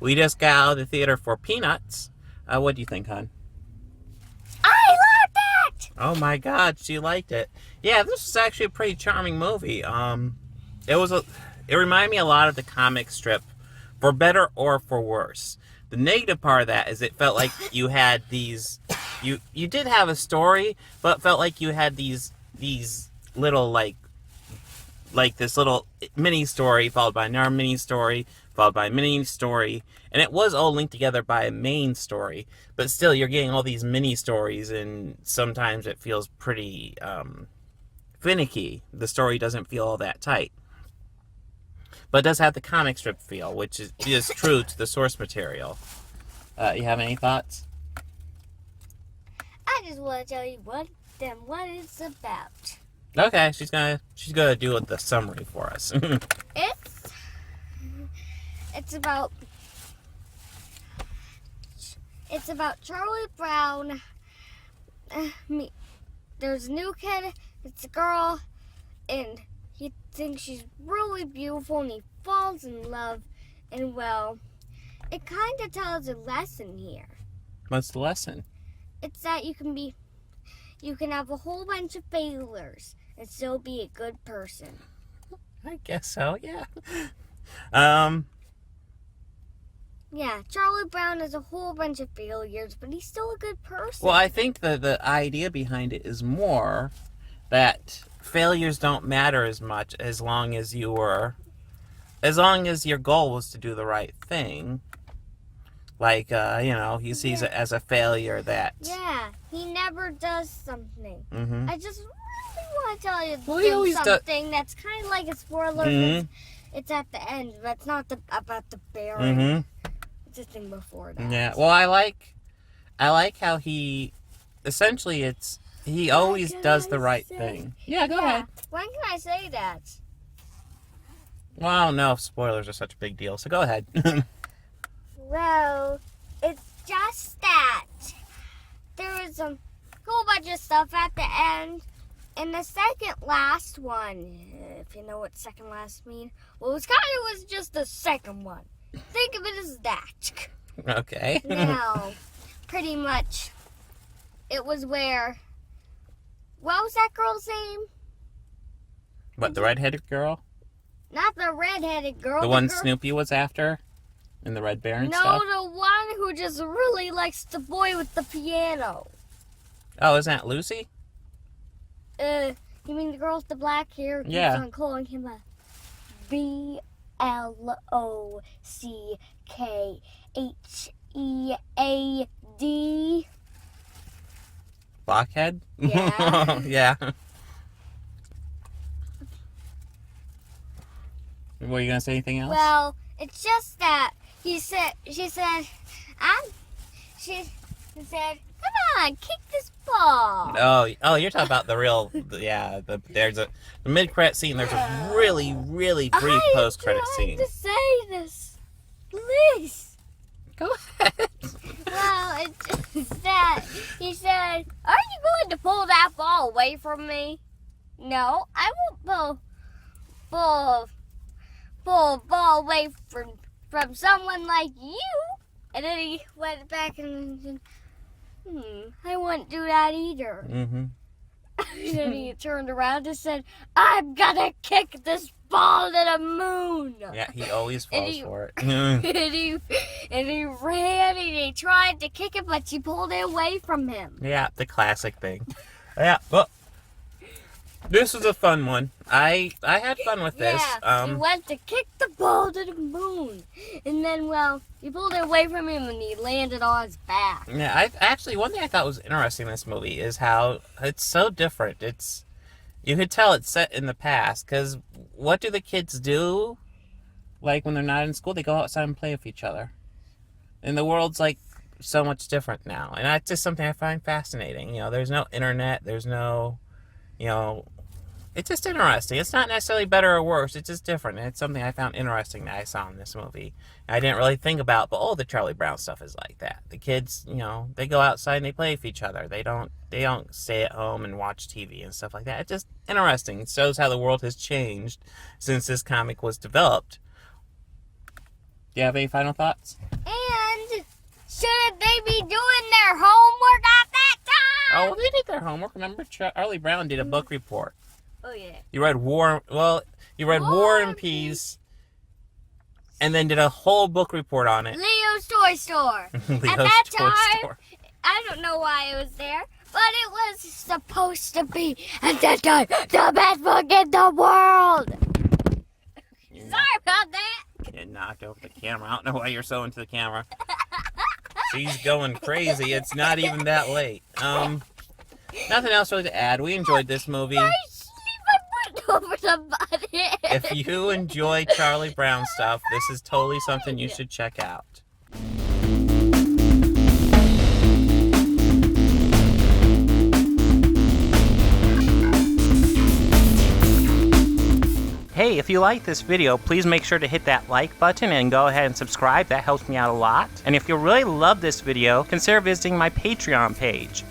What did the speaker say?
We just got out of the theater for Peanuts. What do you think, hon? I loved it! Oh my God, she liked it. Yeah, this was actually a pretty charming movie. It reminded me a lot of the comic strip, for better or for worse. The negative part of that is it felt like you had these, you did have a story, but it felt like you had these little like this little mini story followed by another mini story followed by a mini story, and it was all linked together by a main story, but still you're getting all these mini stories, and sometimes it feels pretty finicky. The story doesn't feel all that tight, but it does have the comic strip feel, which is true to the source material. You have any thoughts? I just want to tell you what it's about. Okay, she's gonna do the summary for us. It's about Charlie Brown. There's a new kid. It's a girl, and he thinks she's really beautiful, and he falls in love. And well, it kind of tells a lesson here. What's the lesson? It's that you can have a whole bunch of failures and still be a good person. I guess so, yeah. Yeah, Charlie Brown has a whole bunch of failures, but he's still a good person. Well, I think the idea behind it is more that failures don't matter as much as long as your goal was to do the right thing. Like, he sees it as a failure that... Yeah, he never does something. Mm-hmm. I just really want to tell you something that's kind of like a spoiler. Mm-hmm. It's at the end, but it's not about the bearing. Mm-hmm. It's a thing before that. Yeah, well, I like how he... Essentially, he always does the right thing. Yeah, go ahead. When can I say that? Well, I don't know if spoilers are such a big deal, so go ahead. Well, it's just that there is a whole bunch of stuff at the end. And the second last one, if you know what second last mean, well, it was just the second one. Think of it as that. Okay. Now, pretty much, it was where, what was that girl's name? What, the redheaded girl? Not the redheaded girl. The one Snoopy was after? In the Red Bear and no, stuff? No, the one who just really likes the boy with the piano. Oh, isn't that Lucy? You mean the girl with the black hair? Yeah. Keeps on calling him a BLOCKHEAD. Blockhead? Yeah. Yeah. Were you going to say anything else? Well, it's just that she said, come on, kick this ball. Oh, you're talking about the real, there's the mid-credit scene, there's a really, really brief post-credit scene. I have to say this, please. Go ahead. Well, it's just that he said, are you going to pull that ball away from me? No, I won't pull a ball away from someone like you. And then he went back and said, I wouldn't do that either. Mm-hmm. And then he turned around and said, I'm gonna kick this ball to the moon. Yeah, he always falls for it. and he ran and he tried to kick it, but she pulled it away from him. Yeah, the classic thing. Yeah, well, this was a fun one. I had fun with this. Yeah, he went to kick the ball to the moon. And then, well, he pulled it away from him and he landed on his back. Yeah, one thing I thought was interesting in this movie is how it's so different. You could tell it's set in the past, because what do the kids do? Like, when they're not in school, they go outside and play with each other. And the world's, like, so much different now. And that's just something I find fascinating. There's no internet, there's no, it's just interesting. It's not necessarily better or worse. It's just different. And it's something I found interesting that I saw in this movie. I didn't really think about, but the Charlie Brown stuff is like that. The kids, they go outside and they play with each other. They don't stay at home and watch TV and stuff like that. It's just interesting. It shows how the world has changed since this comic was developed. Do you have any final thoughts? And shouldn't they be doing their homework at that time? Oh, well, they did their homework. Remember, Charlie Brown did a book report. Oh, yeah. You read War and Peace, and then did a whole book report on it. Leo's Toy Store. Leo's At that Toy time, Store. I don't know why it was there, but it was supposed to be, at that time, the best book in the world. Sorry about that. You knocked over the camera. I don't know why you're so into the camera. She's going crazy. It's not even that late. Nothing else really to add. We enjoyed this movie. I sleep over the button. If you enjoy Charlie Brown stuff, this is totally something you should check out. Hey, if you like this video, please make sure to hit that like button and go ahead and subscribe. That helps me out a lot. And if you really love this video, consider visiting my Patreon page.